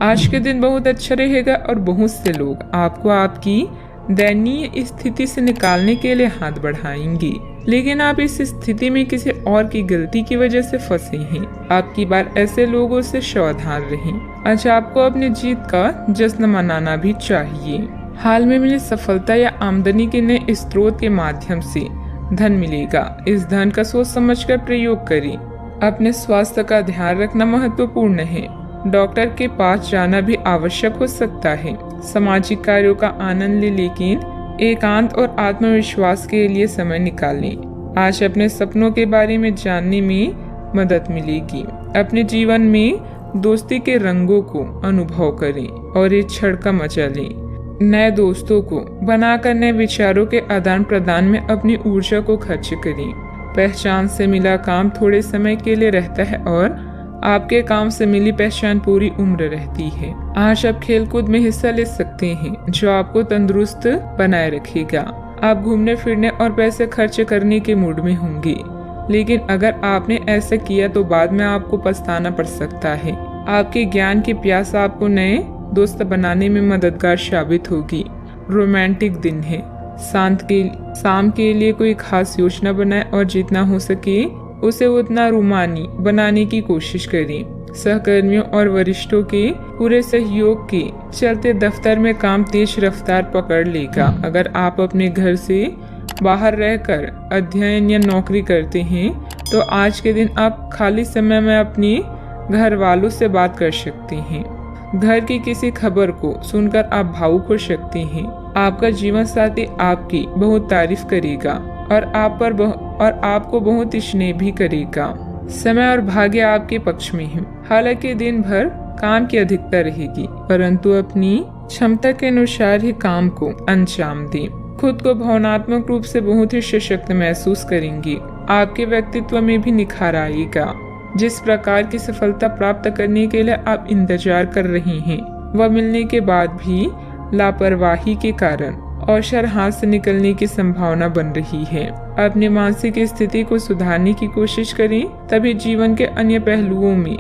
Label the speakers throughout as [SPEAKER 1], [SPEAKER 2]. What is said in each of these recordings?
[SPEAKER 1] आज के दिन बहुत अच्छा रहेगा और बहुत से लोग आपको आपकी दयनीय स्थिति से निकालने के लिए हाथ बढ़ाएंगे, लेकिन आप इस स्थिति में किसी और की गलती की वजह से फंसे हैं। आपकी बार ऐसे लोगों से सावधान रहें। आज आपको अपनी जीत का जश्न मनाना भी चाहिए। हाल में मिली सफलता या आमदनी के नए स्रोत के माध्यम से धन मिलेगा। इस धन का सोच समझकर प्रयोग करें। अपने स्वास्थ्य का ध्यान रखना महत्वपूर्ण है। डॉक्टर के पास जाना भी आवश्यक हो सकता है। सामाजिक कार्यों का आनंद लें, लेकिन एकांत और आत्मविश्वास के लिए समय निकालें। आज अपने सपनों के बारे में जानने में मदद मिलेगी। अपने जीवन में दोस्ती के रंगों को अनुभव करें और इस क्षण का मजा लें। नए दोस्तों को बनाकर नए विचारों के आदान प्रदान में अपनी ऊर्जा को खर्च करें। पहचान से मिला काम थोड़े समय के लिए रहता है और आपके काम से मिली पहचान पूरी उम्र रहती है। आज आप खेलकूद में हिस्सा ले सकते हैं, जो आपको तंदुरुस्त बनाए रखेगा। आप घूमने फिरने और पैसे खर्च करने के मूड में होंगे, लेकिन अगर आपने ऐसा किया तो बाद में आपको पछताना पड़ सकता है। आपके ज्ञान की प्यास आपको नए दोस्त बनाने में मददगार साबित होगी। रोमांटिक दिन है। शाम के लिए कोई खास योजना बनाएं और जितना हो सके उसे उतना रोमानी बनाने की कोशिश करें। सहकर्मियों और वरिष्ठों के पूरे सहयोग के चलते दफ्तर में काम तेज रफ्तार पकड़ लेगा। अगर आप अपने घर से बाहर रहकर अध्ययन या नौकरी करते हैं तो आज के दिन आप खाली समय में अपने घर वालों से बात कर सकते हैं। घर की किसी खबर को सुनकर आप भावुक हो सकते हैं। आपका जीवन साथी आपकी बहुत तारीफ करेगा और आपको बहुत स्नेह भी करेगा। समय और भाग्य आपके पक्ष में है। हालांकि दिन भर काम की अधिकता रहेगी, परंतु अपनी क्षमता के अनुसार ही काम को अंजाम दें। खुद को भावनात्मक रूप से बहुत ही सशक्त महसूस करेंगे। आपके व्यक्तित्व में भी निखार आएगा। जिस प्रकार की सफलता प्राप्त करने के लिए आप इंतजार कर रहे हैं, वह मिलने के बाद भी लापरवाही के कारण अवसर हाथ से निकलने की संभावना बन रही है। अपनी मानसिक स्थिति को सुधारने की कोशिश करें, तभी जीवन के अन्य पहलुओं में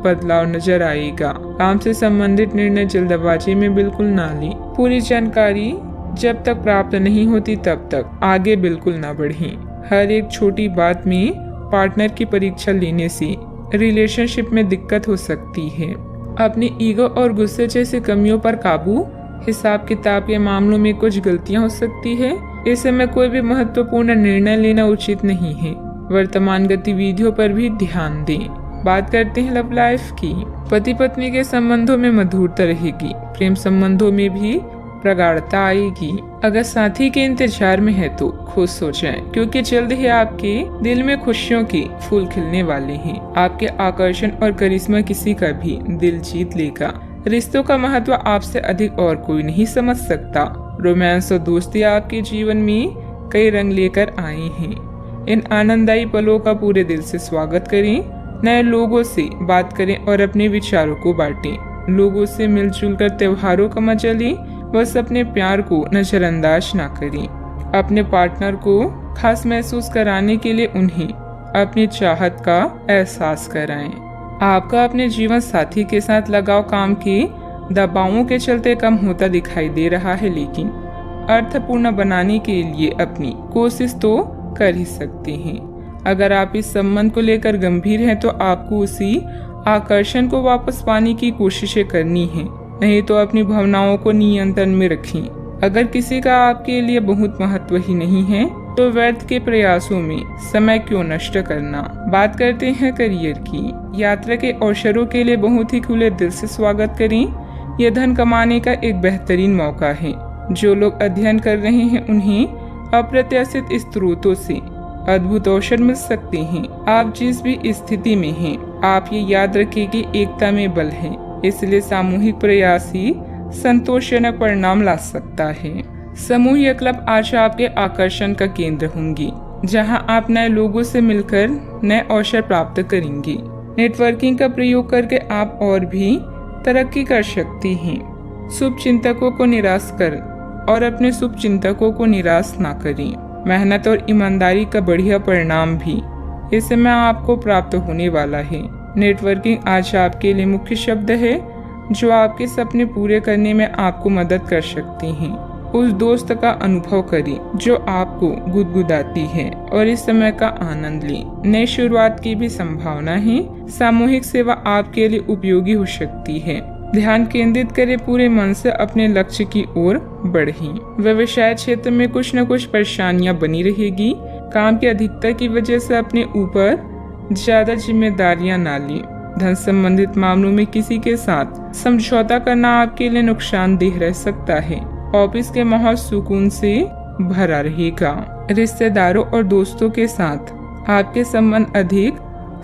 [SPEAKER 1] बदलाव नजर आएगा। काम से संबंधित निर्णय जल्दबाजी में बिल्कुल ना लें। पूरी जानकारी जब तक प्राप्त नहीं होती तब तक आगे बिल्कुल ना बढ़ें। हर एक छोटी बात में पार्टनर की परीक्षा लेने से रिलेशनशिप में दिक्कत हो सकती है। अपनी ईगो और गुस्से जैसी कमियों पर काबू। हिसाब किताब के मामलों में कुछ गलतियां हो सकती है। इस समय कोई भी महत्वपूर्ण निर्णय लेना उचित नहीं है। वर्तमान गतिविधियों पर भी ध्यान दें। बात करते हैं लव लाइफ की। पति पत्नी के संबंधों में मधुरता रहेगी। प्रेम संबंधों में भी प्रगाढ़ता आएगी। अगर साथी के इंतजार में है तो खुश हो जाएं, क्योंकि जल्द ही आपके दिल में खुशियों के फूल खिलने वाले हैं। आपके आकर्षण और करिश्मा किसी का भी दिल जीत लेगा। रिश्तों का महत्व आपसे अधिक और कोई नहीं समझ सकता। रोमांस और दोस्ती आपके जीवन में कई रंग लेकर आए हैं। इन आनंददायी पलों का पूरे दिल से स्वागत करें। नए लोगों से बात करें और अपने विचारों को बांटें। लोगों से मिलजुल कर त्योहारों का मजा लें। बस अपने प्यार को नजरअंदाज ना करें। अपने पार्टनर को खास महसूस कराने के लिए उन्हें अपनी चाहत का एहसास कराएं। आपका अपने जीवन साथी के साथ लगाव काम के दबावों के चलते कम होता दिखाई दे रहा है, लेकिन अर्थपूर्ण बनाने के लिए अपनी कोशिश तो कर ही सकते हैं। अगर आप इस संबंध को लेकर गंभीर हैं तो आपको उसी आकर्षण को वापस पाने की कोशिशें करनी है, नहीं तो अपनी भावनाओं को नियंत्रण में रखें। अगर किसी का आपके लिए बहुत महत्व ही नहीं है तो व्यर्थ के प्रयासों में समय क्यों नष्ट करना। बात करते हैं करियर की। यात्रा के अवसरों के लिए बहुत ही खुले दिल से स्वागत करें। यह धन कमाने का एक बेहतरीन मौका है। जो लोग अध्ययन कर रहे हैं उन्हें अप्रत्याशित स्रोतों से अद्भुत अवसर मिल सकते हैं। आप जिस भी स्थिति में हैं, आप ये याद रखें कि एकता में बल है, इसलिए सामूहिक प्रयास ही संतोषजनक परिणाम ला सकता है। समूह क्लब आज आपके आकर्षण का केंद्र होंगी, जहां आप नए लोगों से मिलकर नए अवसर प्राप्त करेंगे। नेटवर्किंग का प्रयोग करके आप और भी तरक्की कर सकते हैं। शुभ चिंतकों को निराश कर और अपने शुभ चिंतकों को निराश ना करें। मेहनत और ईमानदारी का बढ़िया परिणाम भी इस समय आपको प्राप्त होने वाला है। नेटवर्किंग आज आपके लिए मुख्य शब्द है। जो आपके सपने पूरे करने में आपको मदद कर सकती हैं। उस दोस्त का अनुभव करें जो आपको गुदगुदाती है और इस समय का आनंद लें। नई शुरुआत की भी संभावना है। सामूहिक सेवा आपके लिए उपयोगी हो सकती है। ध्यान केंद्रित करें, पूरे मन से अपने लक्ष्य की ओर बढ़ें। व्यवसाय क्षेत्र में कुछ न कुछ परेशानियां बनी रहेगी। काम की अधिकता की वजह से अपने ऊपर ज्यादा जिम्मेदारियां ना लें। धन संबंधित मामलों में किसी के साथ समझौता करना आपके लिए नुकसानदेह रह सकता है। ऑफिस के माहौल सुकून से भरा रहेगा। रिश्तेदारों और दोस्तों के साथ आपके संबंध अधिक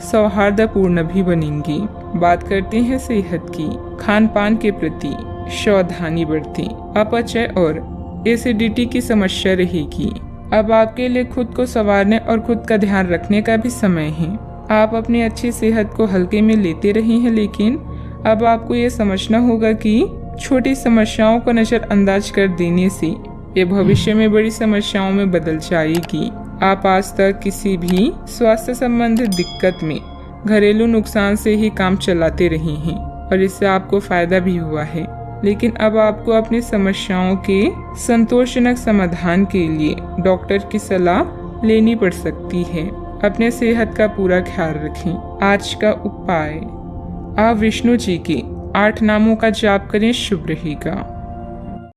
[SPEAKER 1] सौहार्दपूर्ण भी बनेंगे। बात करते हैं सेहत की। खान पान के प्रति सावधानी बरतें। अपचय और एसिडिटी की समस्या रहेगी। अब आपके लिए खुद को संवारने और खुद का ध्यान रखने का भी समय है। आप अपनी अच्छी सेहत को हल्के में लेते रहे हैं, लेकिन अब आपको ये समझना होगा कि छोटी समस्याओं को नजरअंदाज कर देने से ये भविष्य में बड़ी समस्याओं में बदल जाएगी। आप आज तक किसी भी स्वास्थ्य संबंधित दिक्कत में घरेलू नुकसान से ही काम चलाते रहे हैं और इससे आपको फायदा भी हुआ है, लेकिन अब आपको अपनी समस्याओं के संतोषजनक समाधान के लिए डॉक्टर की सलाह लेनी पड़ सकती है। अपने सेहत का पूरा ख्याल रखें। आज का उपाय, आप विष्णु जी के 8 नामों का जाप करें, शुभ रहेगा।